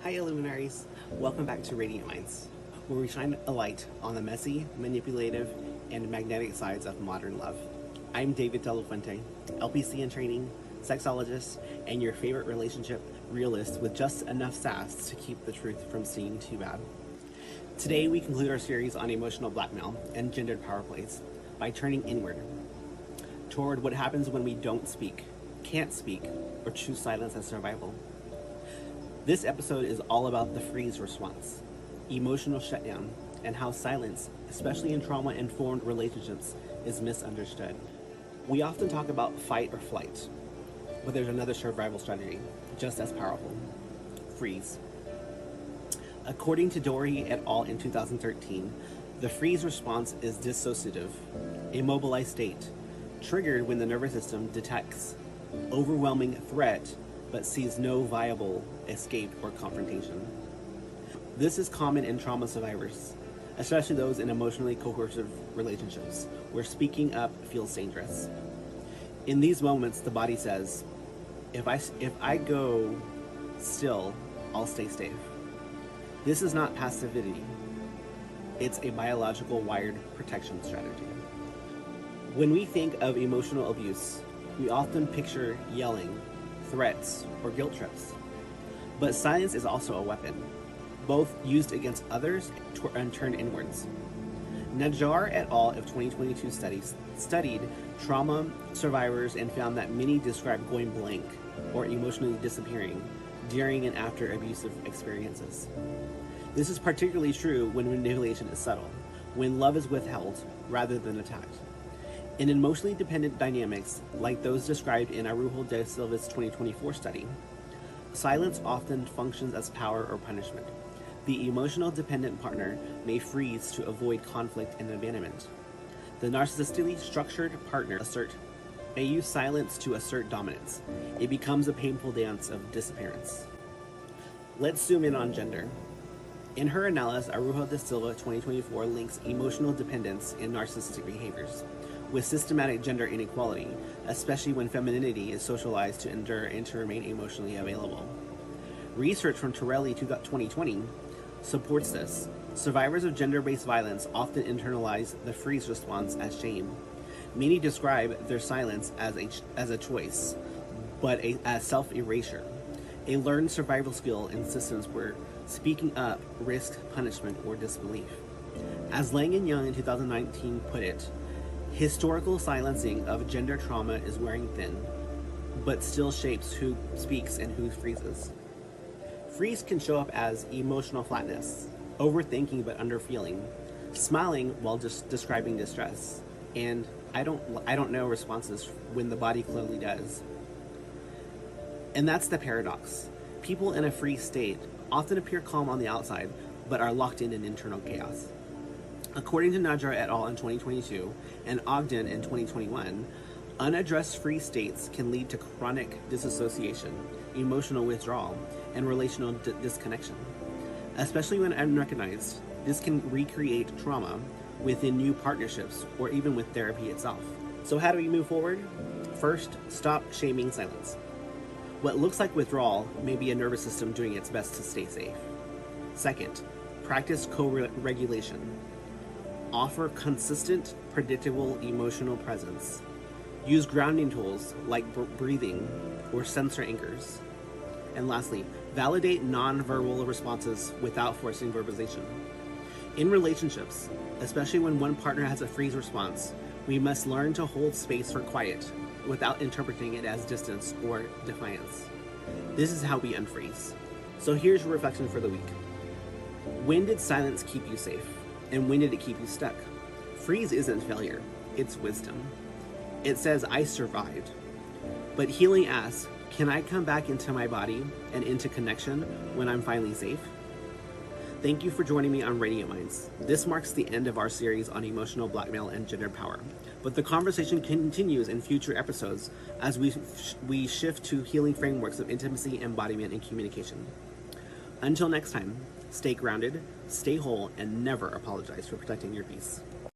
Hi Illuminaries, welcome back to Radiant Minds, where we shine a light on the messy, manipulative, and magnetic sides of modern love. I'm David De La Fuente, LPC in training, sexologist, and your favorite relationship realist with just enough sass to keep the truth from seeming too bad. Today we conclude our series on emotional blackmail and gendered power plays by turning inward toward what happens when we don't speak, can't speak, or choose silence as survival. This episode is all about the freeze response, emotional shutdown, and how silence, especially in trauma-informed relationships, is misunderstood. We often talk about fight or flight, but there's another survival strategy, just as powerful: freeze. According to Dorahy et al. In 2013, the freeze response is dissociative, immobilized state, triggered when the nervous system detects overwhelming threat but sees no viable escape or confrontation. This is common in trauma survivors, especially those in emotionally coercive relationships, where speaking up feels dangerous. In these moments, the body says, if I go still, I'll stay safe. This is not passivity. It's a biological wired protection strategy. When we think of emotional abuse, we often picture yelling, threats, or guilt trips. But silence is also a weapon, both used against others and turned inwards. Najjar et al. Of 2022 studied trauma survivors and found that many described going blank or emotionally disappearing during and after abusive experiences. This is particularly true when manipulation is subtle, when love is withheld rather than attacked. In emotionally dependent dynamics, like those described in Araújo de Silva's 2024 study, silence often functions as power or punishment. The emotional dependent partner may freeze to avoid conflict and abandonment. The narcissistically structured partner may use silence to assert dominance. It becomes a painful dance of disappearance. Let's zoom in on gender. In her analysis, Araújo de Silva 2024 links emotional dependence in narcissistic behaviors with systematic gender inequality, especially when femininity is socialized to endure and to remain emotionally available. Research from Dorahy 2020 supports this. Survivors of gender-based violence often internalize the freeze response as shame. Many describe their silence as a choice, but as self-erasure, a learned survival skill in systems where speaking up risks punishment or disbelief. As Lang and Young in 2019 put it, historical silencing of gender trauma is wearing thin, but still shapes who speaks and who freezes. Freeze can show up as emotional flatness, overthinking but underfeeling, smiling while just describing distress, and I don't know responses when the body clearly does. And that's the paradox. People in a freeze state often appear calm on the outside, but are locked in an internal chaos. According to Najjar et al. In 2022 and Ogden in 2021, unaddressed freeze states can lead to chronic dissociation, emotional withdrawal, and relational disconnection. Especially when unrecognized, this can recreate trauma within new partnerships or even with therapy itself. So how do we move forward? First, stop shaming silence. What looks like withdrawal may be a nervous system doing its best to stay safe. Second, practice co-regulation. Offer consistent, predictable emotional presence. Use grounding tools like breathing or sensor anchors. And lastly, validate non-verbal responses without forcing verbalization. In relationships, especially when one partner has a freeze response, we must learn to hold space for quiet without interpreting it as distance or defiance. This is how we unfreeze. So here's your reflection for the week. When did silence keep you safe? And when did it keep you stuck? Freeze isn't failure, it's wisdom. It says, I survived. But healing asks, can I come back into my body and into connection when I'm finally safe? Thank you for joining me on Radiant Minds. This marks the end of our series on emotional blackmail and gender power. But the conversation continues in future episodes as we shift to healing frameworks of intimacy, embodiment, and communication. Until next time, stay grounded, stay whole, and never apologize for protecting your peace.